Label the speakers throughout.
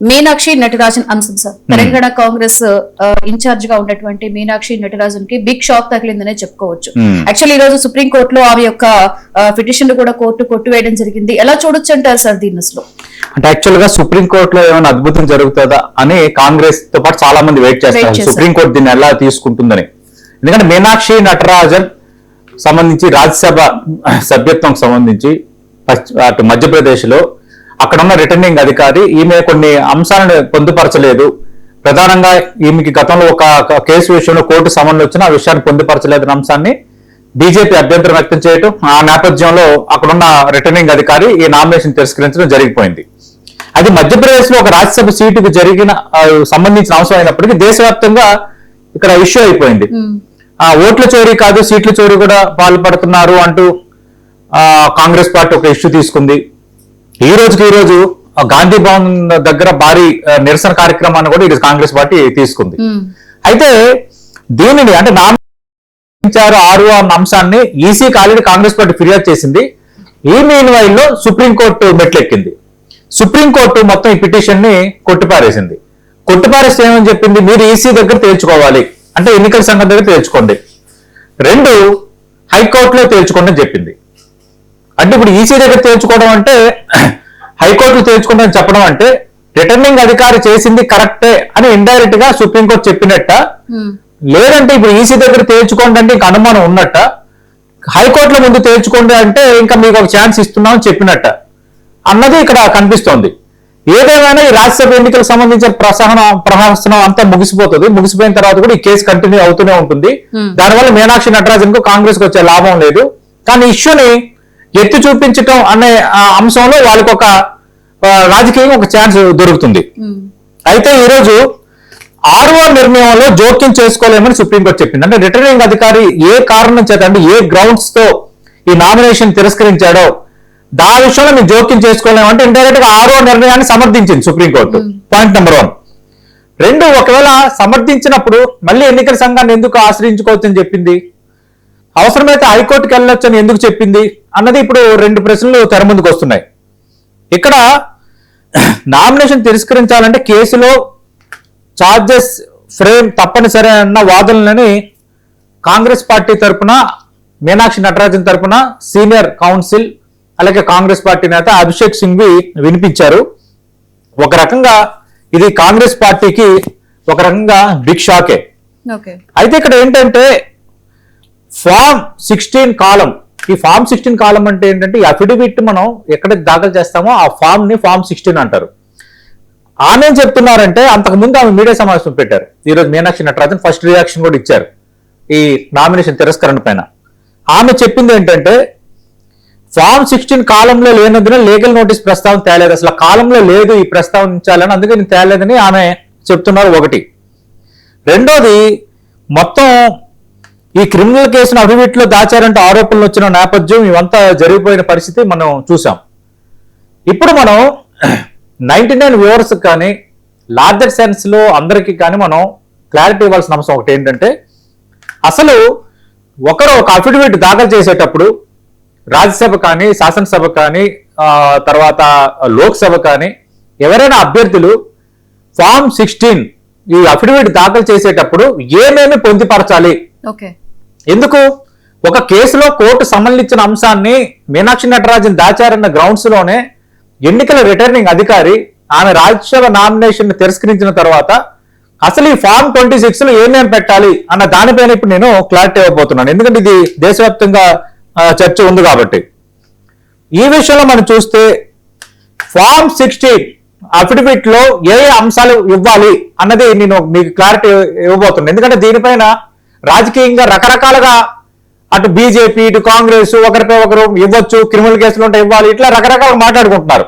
Speaker 1: మీనాక్షి నటరాజన్ అంశం sir. Telangana Congress incharge గా ఉన్నటువంటి మీనాక్షి నటరాజన్ కి బిగ్ షాక్ తగిలిందనే చెప్పుకోవచ్చు. యాక్చువల్లీ ఈ రోజు సుప్రీంకోర్టులో ఆమె యొక్క పిటిషన్ కూడా కోర్టు కొట్టివేయడం జరిగింది. ఎలా చూడొచ్చు అంటారు సార్ దీని అసలు?
Speaker 2: అంటే యాక్చువల్ గా సుప్రీంకోర్టులో ఏమైనా అద్భుతం జరుగుతుందా అని కాంగ్రెస్ తో పాటు చాలా మంది వెయిట్ చేస్తారు సుప్రీంకోర్టు దీన్ని ఎలా తీసుకుంటుందని. ఎందుకంటే మీనాక్షి నటరాజన్ సంబంధించి రాజ్యసభ సభ్యత్వం సంబంధించి అటు మధ్యప్రదేశ్ లో అక్కడ ఉన్న రిటర్నింగ్ అధికారి ఈమె కొన్ని అంశాలను పొందుపరచలేదు. ప్రధానంగా ఈమెకి గతంలో ఒక కేసు విషయంలో కోర్టు సమన్లు వచ్చిన ఆ విషయాన్ని పొందుపరచలేదన్న అంశాన్ని బీజేపీ అభ్యంతరం వ్యక్తం చేయడం, ఆ నేపథ్యంలో అక్కడున్న రిటర్నింగ్ అధికారి ఈ నామినేషన్ తిరస్కరించడం జరిగిపోయింది. అది మధ్యప్రదేశ్ లో ఒక రాజ్యసభ సీటుకు సంబంధించిన అంశం అయినప్పటికీ దేశవ్యాప్తంగా ఇక్కడ ఇష్యూ అయిపోయింది. ఓట్ల చోరీ కాదు సీట్ల చోరీ కూడా పాల్పడుతున్నారు అంటూ కాంగ్రెస్ పార్టీ ఒక ఇష్యూ తీసుకుంది. ఈ రోజు గాంధీ భవన్ దగ్గర భారీ నిరసన కార్యక్రమాన్ని కూడా ఈరోజు కాంగ్రెస్ పార్టీ తీసుకుంది. అయితే దీనిని అంటే నామినేషన్ 6 అన్న అంశాన్ని ఈసీకి ఆల్రెడీ కాంగ్రెస్ పార్టీ ఫిర్యాదు చేసింది. ఈ మీన్ వైల్లో సుప్రీంకోర్టు మెట్లెక్కింది. సుప్రీంకోర్టు మొత్తం ఈ పిటిషన్ ని కొట్టిపారేసింది. కొట్టిపారేస్తే ఏమని చెప్పింది, మీరు ఈసీ దగ్గర తేల్చుకోవాలి అంటే ఎన్నికల సంఘం దగ్గర తేల్చుకోండి, 2 హైకోర్టులో తేల్చుకోండి అని చెప్పింది. అంటే ఇప్పుడు ఈసీ దగ్గర తేల్చుకోవడం అంటే హైకోర్టులో తేల్చుకోండి అని చెప్పడం అంటే రిటర్నింగ్ అధికారి చేసింది కరెక్టే అని ఇండైరెక్ట్ గా సుప్రీంకోర్టు చెప్పినట్ట, లేదంటే ఇప్పుడు ఈసీ దగ్గర తేల్చుకోండి అంటే ఇంకా అనుమానం ఉన్నట్ట, హైకోర్టులో ముందు తేల్చుకోండి అంటే ఇంకా మీకు ఒక ఛాన్స్ ఇస్తున్నామని చెప్పినట్ట అన్నది ఇక్కడ కనిపిస్తోంది. ఏదేమైనా ఈ రాజ్యసభ ఎన్నికలకు సంబంధించిన ప్రహసనం అంతా ముగిసిపోతుంది. ముగిసిపోయిన తర్వాత కూడా ఈ కేసు కంటిన్యూ అవుతూనే ఉంటుంది. దానివల్ల మీనాక్షి నటరాజన్ కు కాంగ్రెస్ కు వచ్చే లాభం లేదు. కానీ ఇష్యూని ఎత్తి చూపించటం అనే అంశంలో వాళ్ళకి ఒక రాజకీయంగా ఒక ఛాన్స్ దొరుకుతుంది. అయితే ఈరోజు 6వ నిర్ణయంలో జోక్యం చేసుకోలేమని సుప్రీంకోర్టు చెప్పింది. అంటే రిటర్నింగ్ అధికారి ఏ కారణం చేత అంటే ఏ గ్రౌండ్స్ తో ఈ నామినేషన్ తిరస్కరించాడో దాని విషయంలో మేము జోక్యం చేసుకోలేమంటే ఇండైరెక్ట్ గా 6వ నిర్ణయాన్ని సమర్థించింది సుప్రీంకోర్టు. Point number 1. 2, ఒకవేళ సమర్థించినప్పుడు మళ్ళీ ఎన్నికల సంఘాన్ని ఎందుకు ఆశ్రయించుకోవచ్చని చెప్పింది, అవసరమైతే హైకోర్టుకి వెళ్ళొచ్చని ఎందుకు చెప్పింది అన్నది ఇప్పుడు 2 ప్రశ్నలు తెర ముందుకు వస్తున్నాయి. ఇక్కడ నామినేషన్ తిరస్కరించాలంటే కేసులో చార్జెస్ ఫ్రేమ్ తప్పనిసరి అన్న వాదనలని కాంగ్రెస్ పార్టీ తరఫున మీనాక్షి నటరాజన్ తరఫున సీనియర్ కౌన్సిల్ అలాగే కాంగ్రెస్ పార్టీ నేత అభిషేక్ సింఘ్వి వినిపించారు. ఒక రకంగా ఇది కాంగ్రెస్ పార్టీకి ఒక రకంగా బిగ్ షాకే. అయితే ఇక్కడ ఏంటంటే ఫామ్ 16 కాలం, ఈ ఫామ్ 16 కాలం అంటే ఏంటంటే ఈ అఫిడవిట్ మనం ఎక్కడ దాఖలు చేస్తామో ఆ ఫామ్ ని ఫామ్ 16 అంటారు. ఆమె ఏం చెప్తున్నారంటే అంతకుముందు ఆమె మీడియా సమావేశం పెట్టారు. ఈరోజు మీనాక్షి నటరాజన్ ఫస్ట్ రియాక్షన్ కూడా ఇచ్చారు ఈ నామినేషన్ తిరస్కరణ పైన. ఆమె చెప్పింది ఏంటంటే ఫామ్ 16 కాలంలో లేనందున లీగల్ నోటీస్ ప్రస్తావన తేలేదు, అసలు కాలంలో లేదు ఈ ప్రస్తావించాలని, అందుకే నేను తేలేదని ఆమె చెప్తున్నారు. 1. 2వది మొత్తం ఈ క్రిమినల్ కేసును అఫిడవిట్ లో దాచారంటే ఆరోపణలు వచ్చిన నేపథ్యం ఇవంతా జరిగిపోయిన పరిస్థితి మనం చూసాం. ఇప్పుడు మనం 99 వ్యూవర్స్ కానీ లార్జర్ సెన్స్ లో అందరికీ కానీ మనం క్లారిటీ ఇవ్వాల్సిన అంశం ఒకటి ఏంటంటే, అసలు ఒకరు ఒక అఫిడవిట్ దాఖలు చేసేటప్పుడు రాజ్యసభ కానీ శాసనసభ కానీ తర్వాత లోక్సభ కానీ ఎవరైనా అభ్యర్థులు ఫామ్ 16 ఈ అఫిడవిట్ దాఖలు చేసేటప్పుడు ఏమేమి పొందుపరచాలి, ఎందుకు ఒక కేసులో కోర్టు సంబంధించిన అంశాన్ని మీనాక్షి నటరాజన్ దాచారన్న గ్రౌండ్స్ లోనే ఎన్నికల రిటర్నింగ్ అధికారి ఆమె రాజ్యసభ నామినేషన్ తిరస్కరించిన తర్వాత అసలు ఈ ఫామ్ 26 లో ఏమేమి పెట్టాలి అన్న దానిపైన ఇప్పుడు నేను క్లారిటీ ఇవ్వబోతున్నాను. ఎందుకంటే ఇది దేశవ్యాప్తంగా చర్చ ఉంది కాబట్టి. ఈ విషయంలో మనం చూస్తే ఫామ్ 16 అఫిడవిట్ లో ఏ అంశాలు ఇవ్వాలి అన్నది నేను మీకు క్లారిటీ ఇవ్వబోతున్నాను. ఎందుకంటే దీనిపైన రాజకీయంగా రకరకాలుగా అటు బీజేపీ ఇటు కాంగ్రెస్ ఒకరిపై ఒకరు ఇవ్వచ్చు, క్రిమినల్ కేసులు ఉంటే ఇవ్వాలి, ఇట్లా రకరకాలుగా మాట్లాడుకుంటున్నారు.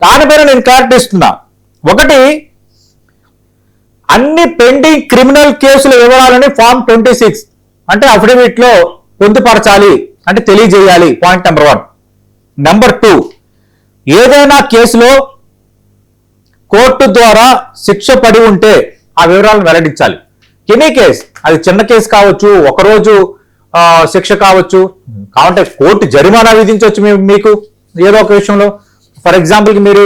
Speaker 2: దానిపైన నేను క్లారిటీ ఇస్తున్నా. 1, అన్ని పెండింగ్ క్రిమినల్ కేసులు వివరాలని ఫామ్ 26 అంటే అఫిడవిట్ లో పొందుపరచాలి అంటే తెలియజేయాలి. Point number 1. నెంబర్ 2, ఏదైనా కేసులో కోర్టు ద్వారా శిక్ష పడి ఉంటే ఆ వివరాలను వెల్లడించాలి. ఎనీ కేసు, అది చిన్న కేసు కావచ్చు, ఒకరోజు శిక్ష కావచ్చు, కాబట్టి కోర్టు జరిమానా విధించవచ్చు మీకు ఏదో ఒక విషయంలో. ఫర్ ఎగ్జాంపుల్ కి మీరు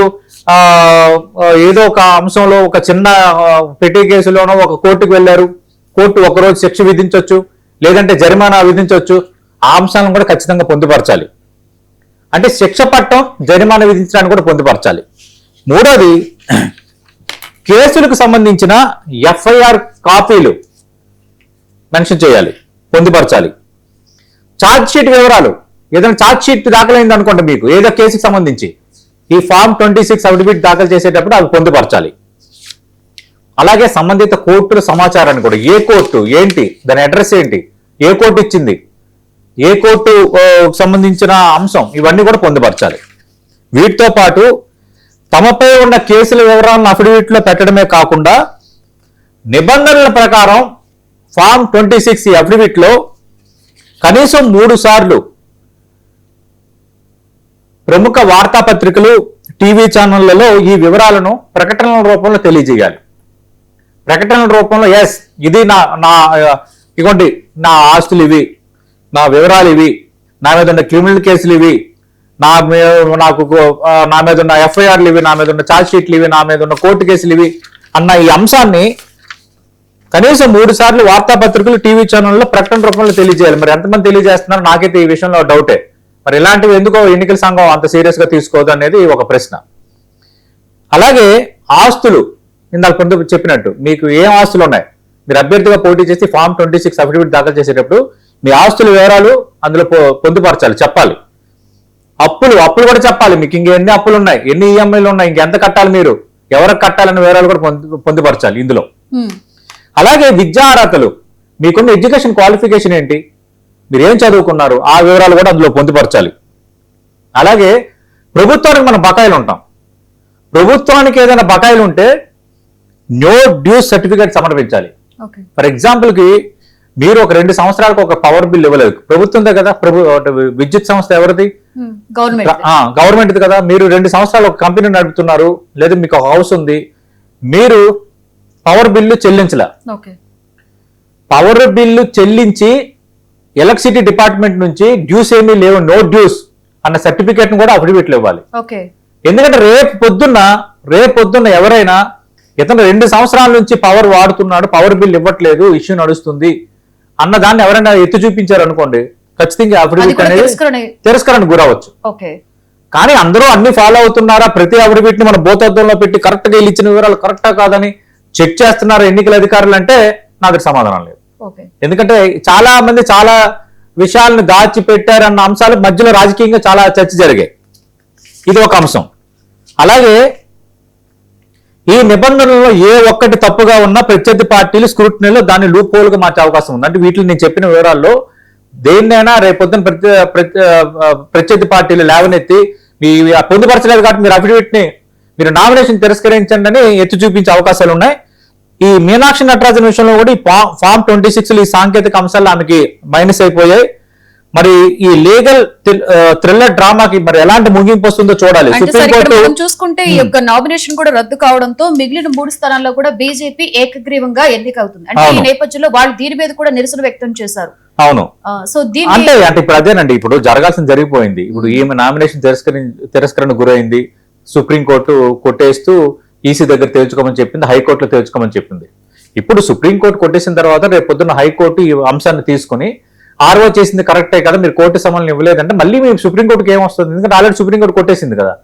Speaker 2: ఏదో ఒక అంశంలో ఒక చిన్న పెట్టి కేసులోనో ఒక కోర్టుకు వెళ్ళారు, కోర్టు ఒకరోజు శిక్ష విధించవచ్చు, లేదంటే జరిమానా విధించవచ్చు. ఆ అంశాలను కూడా ఖచ్చితంగా పొందుపరచాలి. అంటే శిక్ష పట్టం, జరిమానా విధించడానికి కూడా పొందుపరచాలి. మూడోది, కేసులకు సంబంధించిన ఎఫ్ఐఆర్ కాపీలు మెన్షన్ చేయాలి, పొందుపరచాలి. ఛార్జ్ షీట్ వివరాలు, ఏదైనా ఛార్జ్ షీట్ దాఖలైంది అనుకోండి మీకు ఏదో కేసుకు సంబంధించి, ఈ ఫామ్ 26 అఫిడవిట్ దాఖలు చేసేటప్పుడు అవి పొందుపరచాలి. అలాగే సంబంధిత కోర్టుల సమాచారాన్ని కూడా, ఏ కోర్టు ఏంటి, దాని అడ్రస్ ఏంటి, ఏ కోర్టు ఇచ్చింది, ఏ కోర్టు సంబంధించిన అంశం, ఇవన్నీ కూడా పొందుపరచాలి. వీటితో పాటు తమపై ఉన్న కేసుల వివరాలను అఫిడవిట్ లో పెట్టడమే కాకుండా నిబంధనల ప్రకారం ఫామ్ 26 అఫిడవిట్ లో కనీసం 3 సార్లు ప్రముఖ వార్తాపత్రికలు, టీవీ ఛానళ్లలో ఈ వివరాలను ప్రకటనల రూపంలో తెలియజేయాలి. ప్రకటనల రూపంలో ఎస్ ఇది ఇగోండి నా ఆస్తులు ఇవి, నా వివరాలు ఇవి, నా మీద ఉన్న క్రిమినల్ కేసులు ఇవి, నా మీద ఉన్న ఎఫ్ఐఆర్లు ఇవి, నా మీద ఉన్న ఛార్జ్ షీట్లు ఇవి, నా మీద ఉన్న కోర్టు కేసులు ఇవి అన్న ఈ అంశాన్ని కనీసం 3 సార్లు వార్తాపత్రికలు, టీవీ ఛానల్లో ప్రకటన రూపంలో తెలియజేయాలి. మరి ఎంతమంది తెలియజేస్తున్నారు నాకైతే ఈ విషయంలో డౌటే. మరి ఇలాంటివి ఎందుకో ఎన్నికల సంఘం అంత సీరియస్ గా తీసుకోదు అనేది ఒక ప్రశ్న. అలాగే ఆస్తులు, ఇందాక కొంత చెప్పినట్టు మీకు ఏం ఆస్తులు ఉన్నాయి, మీరు అభ్యర్థిగా పోటీ చేసి ఫామ్ 26 అఫిడవిట్ దాఖలు చేసేటప్పుడు మీ ఆస్తుల వివరాలు అందులో పొందుపరచాలి, చెప్పాలి. అప్పులు కూడా చెప్పాలి. మీకు ఇంకెన్ని అప్పులు ఉన్నాయి, ఎన్ని ఈఎంఐలు ఉన్నాయి, ఇంకెంత కట్టాలి, మీరు ఎవరికి కట్టాలనే వివరాలు కూడా పొందుపరచాలి ఇందులో. అలాగే విద్యా అర్హతలు, మీకున్న ఎడ్యుకేషన్ క్వాలిఫికేషన్ ఏంటి, మీరు ఏం చదువుకున్నారు, ఆ వివరాలు కూడా అందులో పొందుపరచాలి. అలాగే ప్రభుత్వానికి మనం బకాయిలు ఉంటాం, ప్రభుత్వానికి ఏదైనా బకాయిలు ఉంటే నో డ్యూస్ సర్టిఫికేట్ సమర్పించాలి. ఫర్ ఎగ్జాంపుల్ కి మీరు ఒక 2 సంవత్సరాలకు ఒక పవర్ బిల్ ఇవ్వలేదు, ప్రభుత్వందే కదా, విద్యుత్ సంస్థ ఎవరిది, గవర్నమెంట్ కదా. మీరు 2 సంవత్సరాలు ఒక కంపెనీ నడుపుతున్నారు, లేదా మీకు ఒక హౌస్ ఉంది, మీరు పవర్ బిల్లు చెల్లించలే, పవర్ బిల్లు చెల్లించి ఎలక్ట్రిసిటీ డిపార్ట్మెంట్ నుంచి డ్యూస్ ఏమీ లేవు, నో డ్యూస్ అన్న సర్టిఫికేట్ కూడా అఫిడవిట్లు ఇవ్వాలి. ఎందుకంటే రేపు పొద్దున్న ఎవరైనా ఇతను 2 సంవత్సరాల నుంచి పవర్ వాడుతున్నాడు, పవర్ బిల్ ఇవ్వట్లేదు, ఇష్యూ నడుస్తుంది అన్న దాన్ని ఎవరైనా ఎత్తి చూపించారు అనుకోండి, ఖచ్చితంగా అఫిడవిట్ అనేది తిరస్కరణకు గురవచ్చు. కానీ అందరూ అన్ని ఫాలో అవుతున్నారా, ప్రతి అఫిడవిట్ ని మన భూతత్వంలో పెట్టి కరెక్ట్ గా వీళ్ళు ఇచ్చిన వివరాలు కరెక్టా కాదని చెక్ చేస్తున్నారు ఎన్నికల అధికారులు అంటే నాకు సమాధానం లేదు. ఎందుకంటే చాలా మంది చాలా విషయాలను దాచిపెట్టారన్న అంశాలు మధ్యలో రాజకీయంగా చాలా చర్చ జరిగాయి, ఇది ఒక అంశం. అలాగే ఈ నిబంధనలలో ఏ ఒక్కటి తప్పుగా ఉన్నా ప్రత్యర్థి పార్టీలు స్క్రూటినీలో దాన్ని లూప్ హోల్ గా మార్చే అవకాశం ఉంది. అంటే వీటిని నేను చెప్పిన వివరాల్లో దేన్నైనా రేపొద్దున ప్రత్యర్థి పార్టీలు లేవనెత్తి మీ పొందుపరచలేదు కాబట్టి మీరు అఫిడవిట్ ని మీరు నామినేషన్ తిరస్కరించండి అని ఎత్తి చూపించే అవకాశాలు ఉన్నాయి. ఈ మీనాక్షి నటరాజన్ విషయంలో కూడా ఈ ఫామ్ 26 ఈ సాంకేతిక అంశాలు ఆమెకి మైనస్ అయిపోయాయి. మరి ఈ లీగల్ థ్రిల్లర్ డ్రామాకి మరి ఎలాంటి ముగింపు వస్తుందో చూడాలి.
Speaker 1: సుప్రీంకోర్టు చూసుకుంటే ఈ యొక్క నామినేషన్ కూడా రద్దు కావడంతో మిగిలిన 3 స్థానాల్లో కూడా బీజేపీ ఏకగ్రీవంగా ఎన్నికవుతుంది. అంటే ఈ నేపథ్యంలో వాళ్ళు దీని మీద కూడా నిరసన వ్యక్తం చేశారు.
Speaker 2: అవును, సో అంటే ఇప్పుడు అదేనండి, ఇప్పుడు జరగాల్సింది జరిగిపోయింది. ఇప్పుడు ఈమె నామినేషన్ తిరస్కరణ గురైంది, సుప్రీంకోర్టు కొట్టేస్తూ ఈసీ దగ్గర తేల్చుకోమని చెప్పింది, హైకోర్టులో తేల్చుకోమని చెప్పింది. ఇప్పుడు సుప్రీంకోర్టు కొట్టేసిన తర్వాత రేపు పొద్దున్న హైకోర్టు ఈ అంశాన్ని తీసుకుని ఆర్ఓ చేసింది కరెక్టే కదా, మీరు కోర్టు సమన్లు ఇవ్వలేదంటే మళ్ళీ మీకు సుప్రీంకోర్టుకి ఏమొస్తుంది, ఎందుకంటే ఆల్రెడీ సుప్రీంకోర్టు కొట్టేసింది కదా,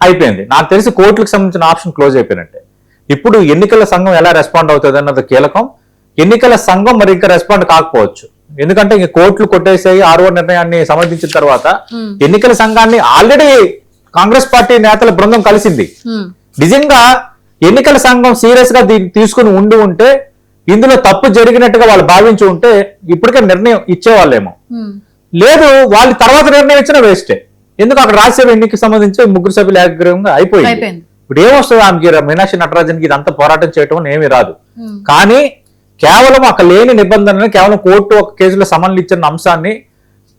Speaker 2: అయిపోయింది. నాకు తెలిసి కోర్టులకు సంబంధించిన ఆప్షన్ క్లోజ్ అయిపోయినట్టే. ఇప్పుడు ఎన్నికల సంఘం ఎలా రెస్పాండ్ అవుతుంది అన్నది కీలకం. ఎన్నికల సంఘం మరి ఇంకా రెస్పాండ్ కాకపోవచ్చు, ఎందుకంటే ఇంక కోర్టులు కొట్టేసాయి, ఆర్ఓ నిర్ణయాన్ని సమర్థించిన తర్వాత ఎన్నికల సంఘాన్ని ఆల్రెడీ కాంగ్రెస్ పార్టీ నేతల బృందం కలిసింది. నిజంగా ఎన్నికల సంఘం సీరియస్ గా దీన్ని తీసుకుని ఉంటే ఇందులో తప్పు జరిగినట్టుగా వాళ్ళు భావించి ఉంటే ఇప్పటికే నిర్ణయం ఇచ్చేవాళ్ళేమో. లేదు, వాళ్ళు తర్వాత నిర్ణయం ఇచ్చినా వేస్టే, ఎందుకు అక్కడ రాజ్యసభ ఎన్నికకి సంబంధించి 3 సభ్యులు ఏకగ్రీవంగా అయిపోయింది. ఇప్పుడు ఏమొస్తుంది ఆమెకి, మీనాక్షి నటరాజన్కి ఇదంతా పోరాటం చేయటం ఏమీ రాదు. కానీ కేవలం అక్కడ లేని నిబంధనలు, కేవలం కోర్టు ఒక కేసులో సమన్లు ఇచ్చిన అంశాన్ని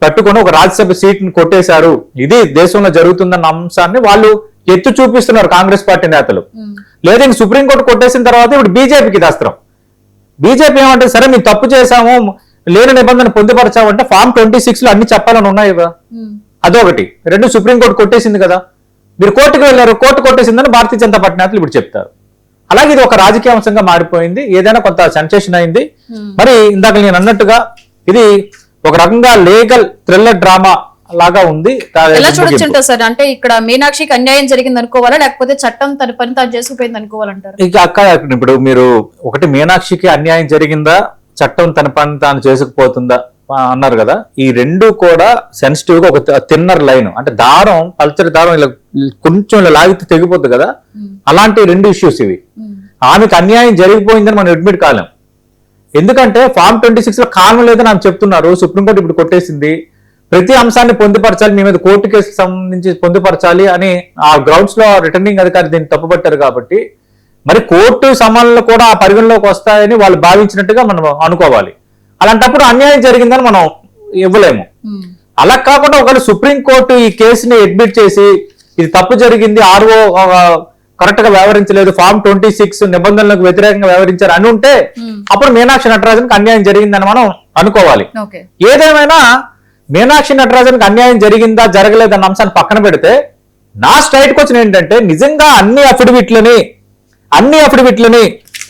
Speaker 2: పట్టుకొని ఒక రాజ్యసభ సీట్ ని కొట్టేశారు, ఇది దేశంలో జరుగుతుందన్న అంశాన్ని వాళ్ళు ఎత్తు చూపిస్తున్నారు కాంగ్రెస్ పార్టీ నేతలు. లేదా ఇంక సుప్రీంకోర్టు కొట్టేసిన తర్వాత ఇప్పుడు బీజేపీకి దస్త్రం. బీజేపీ ఏమంటే సరే మేము తప్పు చేశాము, లేని నిబంధన పొందుపరచామంటే ఫామ్ 26 లో అన్ని చెప్పాలని ఉన్నాయి కదా, అదొకటి. 2 సుప్రీంకోర్టు కొట్టేసింది కదా, మీరు కోర్టుకు వెళ్ళారు, కోర్టు కొట్టేసిందని భారతీయ జనతా పార్టీ నేతలు ఇప్పుడు చెప్తారు. అలాగే ఇది ఒక రాజకీయ అంశంగా మారిపోయింది, ఏదైనా కొంత సెన్సేషన్ అయింది. మరి ఇందాక నేను అన్నట్టుగా ఇది ఒక రకంగా లీగల్ థ్రిల్లర్ డ్రామా లాగా ఉంది.
Speaker 1: ఎలా చూడొచ్చు సార్? అంటే ఇక్కడ మీనాక్షికి అన్యాయం జరిగింది అనుకోవాలా, లేకపోతే చట్టం తన పని తాను చేసుకుపోయింది అనుకోవాలంటారు?
Speaker 2: ఇక ఇప్పుడు మీరు ఒకటి మీనాక్షికి అన్యాయం జరిగిందా, చట్టం తన పని తాను చేసుకుపోతుందా అన్నారు కదా. ఈ రెండు కూడా సెన్సిటివ్ గా ఒక థిన్నర్ లైన్, అంటే దారం, పల్చరి దారం ఇలా కొంచెం ఇలా లాగితే తెగిపోద్ది కదా, అలాంటి రెండు ఇష్యూస్ ఇవి. ఆమెకు అన్యాయం జరిగిపోయిందని మనం అడ్మిట్ కాలేం. ఎందుకంటే ఫామ్ 26 లో కారణం లేదని ఆమె చెప్తున్నారు. సుప్రీంకోర్టు ఇప్పుడు కొట్టేసింది. ప్రతి అంశాన్ని పొందుపరచాలి, మీ మీద కోర్టు కేసుకు సంబంధించి పొందుపరచాలి అని ఆ గ్రౌండ్స్ లో రిటర్నింగ్ అధికారి దీన్ని తప్పుపట్టారు. కాబట్టి మరి కోర్టు సమన్లు కూడా ఆ పరిగణలోకి వస్తాయని వాళ్ళు భావించినట్టుగా మనం అనుకోవాలి. అలాంటప్పుడు అన్యాయం జరిగిందని మనం ఇవ్వలేము. అలా కాకుండా ఒకవేళ సుప్రీంకోర్టు ఈ కేసుని అడ్మిట్ చేసి ఇది తప్పు జరిగింది, ఆర్ఓ కరెక్ట్ గా వ్యవహరించలేదు, ఫామ్ 26 నిబంధనలకు వ్యతిరేకంగా వ్యవహరించారు అని ఉంటే అప్పుడు మీనాక్షి నటరాజన్కి అన్యాయం జరిగిందని మనం అనుకోవాలి. ఏదేమైనా మీనాక్షి నటరాజన్కి అన్యాయం జరిగిందా జరగలేదన్న అంశాన్ని పక్కన పెడితే నా స్ట్రైట్ క్వశ్చన్ ఏంటంటే, నిజంగా అన్ని అఫిడవిట్లని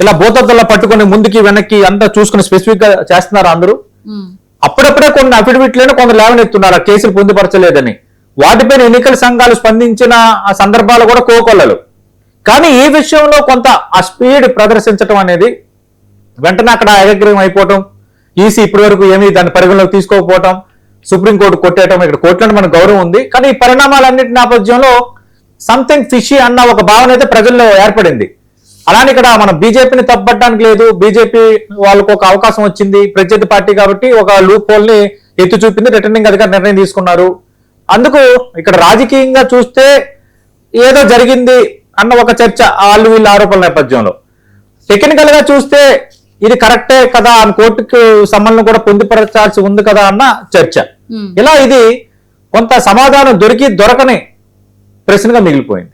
Speaker 2: ఇలా భూతద్దుల్లో పట్టుకుని ముందుకి వెనక్కి అంతా చూసుకుని స్పెసిఫిక్ గా చేస్తున్నారు అందరూ. అప్పుడప్పుడే కొన్ని అఫిడవిట్లను కొందరు లేవనెత్తున్నారు ఆ కేసులు పొందుపరచలేదని. వాటిపైన ఎన్నికల సంఘాలు స్పందించిన ఆ సందర్భాలు కూడా కోకొల్లలు. కానీ ఈ విషయంలో కొంత ఆ స్పీడ్ ప్రదర్శించడం అనేది, వెంటనే అక్కడ ఏకగ్రీవం అయిపోవటం, ఈసీ ఇప్పటి వరకు ఏమీ దాన్ని పరిగణలోకి తీసుకోకపోవటం, సుప్రీంకోర్టు కొట్టేయటం, ఇక్కడ కోర్టులను మనకు గౌరవం ఉంది. కానీ ఈ పరిణామాలన్నింటి నేపథ్యంలో సంథింగ్ ఫిషీ అన్న ఒక భావన అయితే ప్రజల్లో ఏర్పడింది. అలానే ఇక్కడ మనం బీజేపీని తప్పట్టడానికి లేదు, బీజేపీ వాళ్ళకు ఒక అవకాశం వచ్చింది, ప్రత్యర్థి పార్టీ కాబట్టి ఒక లూప్ హోల్ ని ఎత్తి చూపింది, రిటర్నింగ్ అధికారి నిర్ణయం తీసుకున్నారు. అందుకు ఇక్కడ రాజకీయంగా చూస్తే ఏదో జరిగింది అన్న ఒక చర్చ వాళ్ళు వీళ్ళ ఆరోపణల నేపథ్యంలో, టెక్నికల్ గా చూస్తే ఇది కరెక్టే కదా అని కోర్టుకు సమన్లు కూడా పొందుపరచాల్సి ఉంది కదా అన్న చర్చ. ఇలా ఇది కొంత సమాధానం దొరకని ప్రశ్నగా మిగిలిపోయింది.